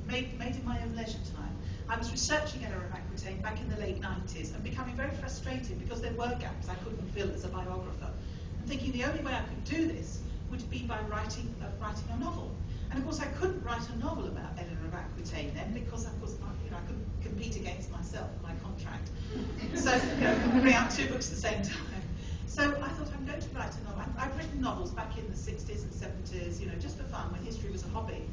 made in my own leisure time. I was researching Eleanor of Aquitaine back in the late 90s and becoming very frustrated because there were gaps I couldn't fill as a biographer. And thinking the only way I could do this would be by writing a novel. And of course I couldn't write a novel about Eleanor of Aquitaine then because of course I couldn't compete against myself and my contract. So bring out 2 books at the same time. So I thought I'm going to write a novel. I've written novels back in the 60s and 70s, just for fun when history was a hobby.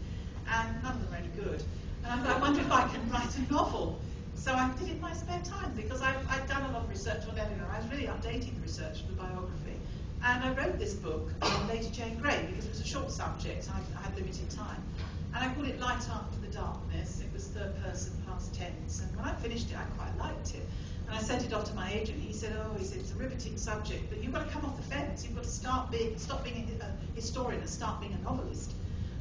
And none of them are any good. And I wondered if I can write a novel. So I did it in my spare time because I'd done a lot of research on Eleanor. I was really updating the research for the biography. And I wrote this book, Lady Jane Grey, because it was a short subject. I had limited time. And I called it Light After the Darkness. It was third person, past tense. And when I finished it, I quite liked it. And I sent it off to my agent. He said, it's a riveting subject, but you've got to come off the fence. You've got to stop being a historian and start being a novelist.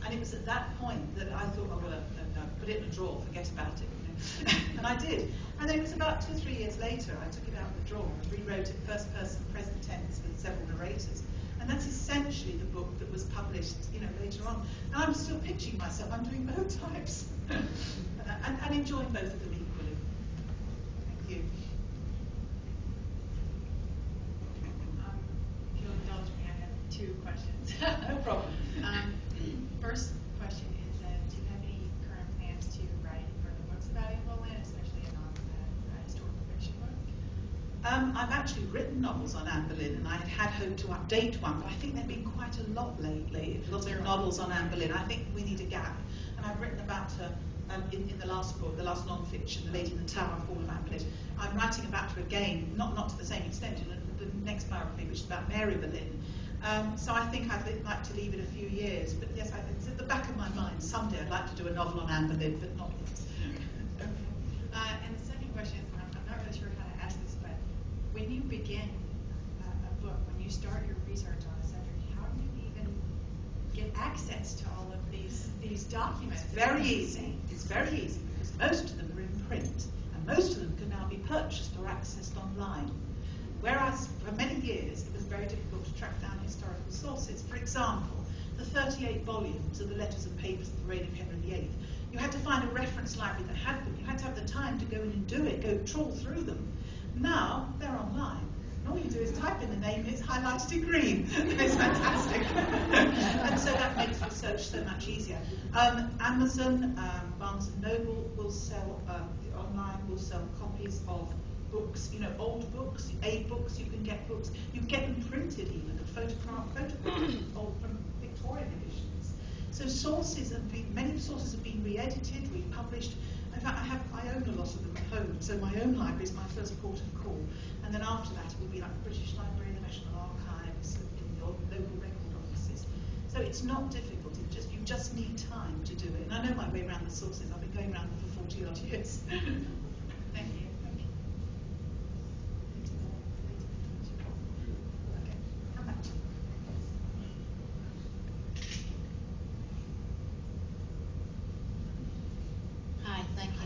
And it was at that point that I thought, no, put it in a drawer, forget about it. And I did. And then it was about 2 or 3 years later, I took it out of the drawer and rewrote it first person, present tense with several narrators. And that's essentially the book that was published, later on. And I'm still pitching myself. I'm doing both types and enjoying both of them equally. Thank you. If you'll indulge me, I have 2 questions. No problem. First question is, do you have any current plans to write further books about Anne Boleyn, especially a historical fiction book? I've actually written novels on Anne Boleyn, and I had hoped to update one, but I think there have been quite a lot lately. Lots of novels on Anne Boleyn. I think we need a gap. And I've written about her in the last book, the last non-fiction, The Lady in the Tower, Fall of Anne Boleyn. I'm writing about her again, not to the same extent, in the next biography, which is about Mary Boleyn. So I think I'd like to leave it a few years. But yes, it's at the back of my mind. Someday I'd like to do a novel on Anne Boleyn, but not yet. And the second question, I'm not really sure how to ask this, but when you begin a book, when you start your research on a subject, how do you even get access to all of these documents? It's very easy. It's very easy because most of them are in print, and most of them can now be purchased or accessed online. Whereas for many years it was very difficult to track down historical sources. For example, the 38 volumes of the letters and papers of the reign of Henry VIII. You had to find a reference library that had them. You had to have the time to go in and do it, go trawl through them. Now they're online. And all you do is type in the name, it's highlighted in green. It's fantastic. And so that makes research so much easier. Amazon, Barnes & Noble will sell, online will sell copies of books, old books, books, you can get books. You can get them printed even, and photographs from Victorian editions. So many sources have been re-edited, republished. In fact, I own a lot of them at home, so my own library is my first port of call. And then after that, it will be like the British Library, the National Archives, in the local record offices. So it's not difficult. You just need time to do it. And I know my way around the sources. I've been going around them for 40 odd years. Thank you. Hi, thank you.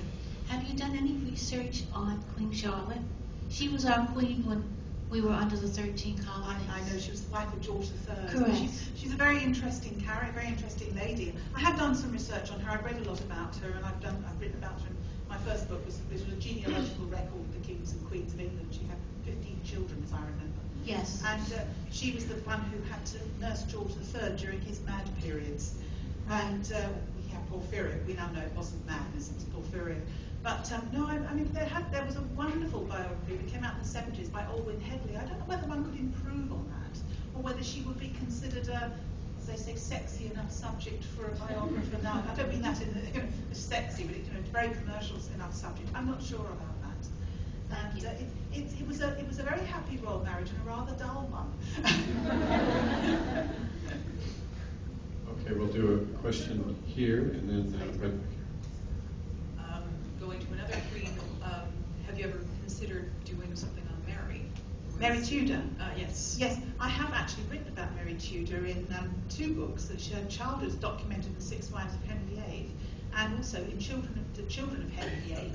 Have you done any research on Queen Charlotte? She was our queen when we were under the 13 colonies. I know, she was the wife of George III. Correct. She's a very interesting character, very interesting lady. I have done some research on her. I've read a lot about her, and I've written about her. My first book was a genealogical record of the kings and queens of England. She had 15 children, as I remember. Yes. And she was the one who had to nurse George III during his mad periods. And we have porphyria. We now know it wasn't madness, it was porphyria. But no, I mean, there was a wonderful biography that came out in the 70s by Alwyn Headley. I don't know whether one could improve on that, or whether she would be considered a, as they say, sexy enough subject for a biographer now. I don't mean that in sexy, but very commercial enough subject. I'm not sure about that. And it was a very happy royal marriage and a rather dull one. Okay, we'll do a question here and then right back here. Going to another queen, have you ever considered doing something on Mary? Mary Tudor? Yes. Yes, I have actually written about Mary Tudor in 2 books. That her childhood is documented in The Six Wives of Henry VIII, and also in The Children of Henry VIII.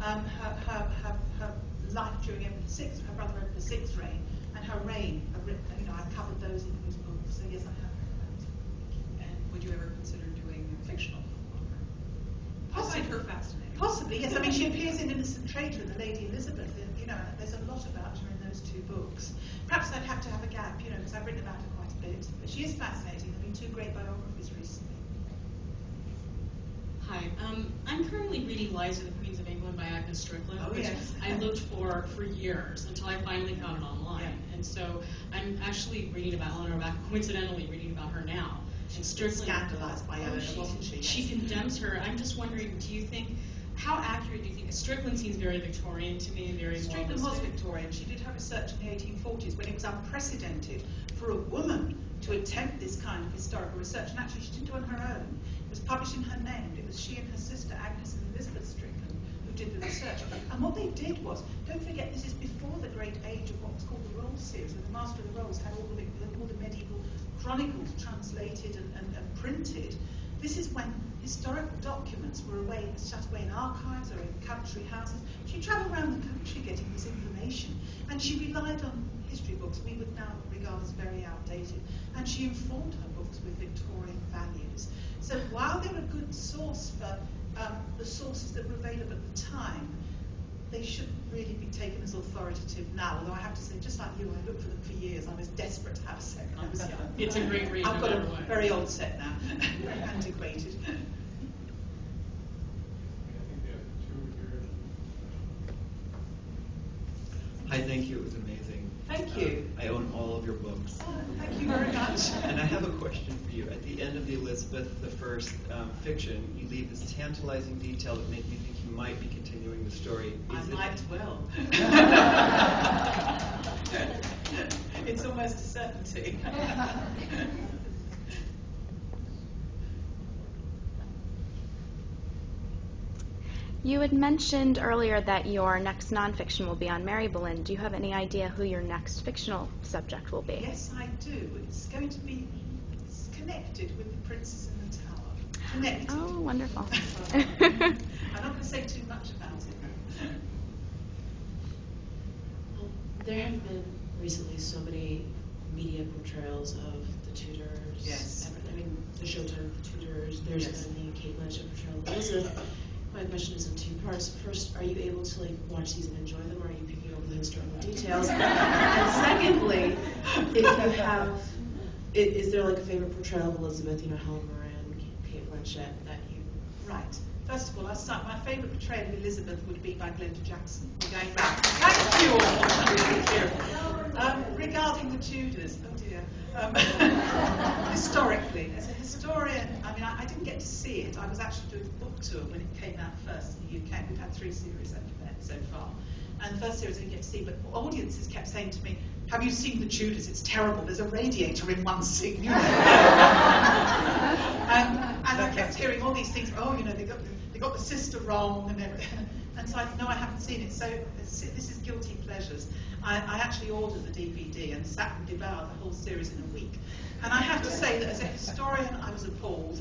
Her life during Edward VI, her brother Edward VI's reign, and her reign. I've covered those in those books. So yes, I have. And would you ever consider doing fictional? Possibly, yes. I mean, she appears in Innocent Traitor and The Lady Elizabeth. You know, there's a lot about her in those two books. Perhaps I'd have to have a gap, you know, because I've written about her quite a bit. But she is fascinating. There have been two great biographies recently. Hi, I'm currently reading Lives of the Queens of England by Agnes Strickland, Oh, which yes. I looked for years until I finally found it online. Yeah. And so I'm actually reading about Eleanor, coincidentally reading about her now. And Strickland, Scandalised by Eleanor, wasn't she? She condemns her. I'm just wondering, do you think, how accurate do you think? Strickland seems very Victorian to me, very Strickland was moralistic. Victorian. She did her research in the 1840s when it was unprecedented for a woman to attempt this kind of historical research. And actually, she didn't do it on her own. It was published in her name. It was she and her sister, Agnes and Elizabeth Strickland, who did the research. And what they did was, don't forget, this is before the great age of what was called the Rolls series, when the Master of the Rolls had all the medieval chronicles translated and printed. This is when historical documents were shut away in archives or in country houses. She travelled around the country getting this information, and she relied on history books we would now regard as very outdated, and she informed her books with Victorian values. So while they're a good source for the sources that were available at the time, they shouldn't really be taken as authoritative now, although I have to say, just like you, I looked for them for years. I was desperate to have a set. I was young. It's a great read. I've got a very old set now, antiquated. I think we have two here. Hi, thank you. It was amazing. Thank you. I own all of your books. Oh, thank you very much. And I have a question for you. At the end of the Elizabeth I fiction, you leave this tantalizing detail that made me think you might be continuing the story. Might well. It's almost a certainty. You had mentioned earlier that your next nonfiction will be on Mary Boleyn. Do you have any idea who your next fictional subject will be? Yes, I do. It's going to be connected with The Princess in the Tower. Connected. Oh, wonderful. I'm not going to say too much about it. There have been recently so many media portrayals of the Tudors. Yes. I mean, the show title The Tudors. There's Yes. been the Kate Blanchett portrayal of Elizabeth. My question is in two parts. First, are you able to watch these and enjoy them, or are you picking over the historical details? And secondly, if you have, is there a favorite portrayal of Elizabeth? Helen Mirren, Kate Blanchett that you? Right. First of all, I'll start. My favourite portrayal of Elizabeth would be by Glenda Jackson. We're going back. Thank you all. Thank you. Regarding the Tudors, oh dear. Historically, as a historian, I mean, I didn't get to see it. I was actually doing the book tour when it came out first in the UK. We've had 3 series over there so far. And the first series I didn't get to see, but audiences kept saying to me, "Have you seen the Tudors? It's terrible. There's a radiator in one scene." And I kept hearing all these things. Oh, they got the sister wrong, and so I thought, no, I haven't seen it. So this is guilty pleasures. I actually ordered the DVD and sat and devoured the whole series in a week. And I have to say that as a historian, I was appalled.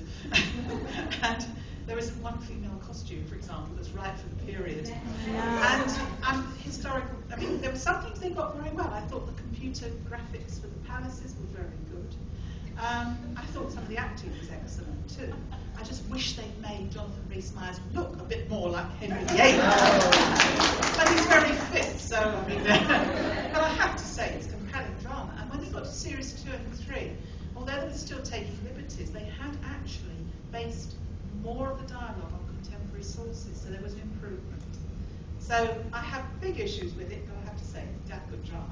And there isn't one female costume, for example, that's right for the period. And historical, I mean, there were some things they got very well. I thought the computer graphics for the palaces were very good. I thought some of the acting was excellent too. I just wish they'd made Jonathan Rhys-Meyers look a bit more like Henry VIII. But he's very fit, so I mean, but I have to say it's compelling drama. And when they got to series 2 and 3, although they were still taking liberties, they had actually based more of the dialogue on contemporary sources, so there was an improvement. So I have big issues with it, but I have to say it's a damn good drama.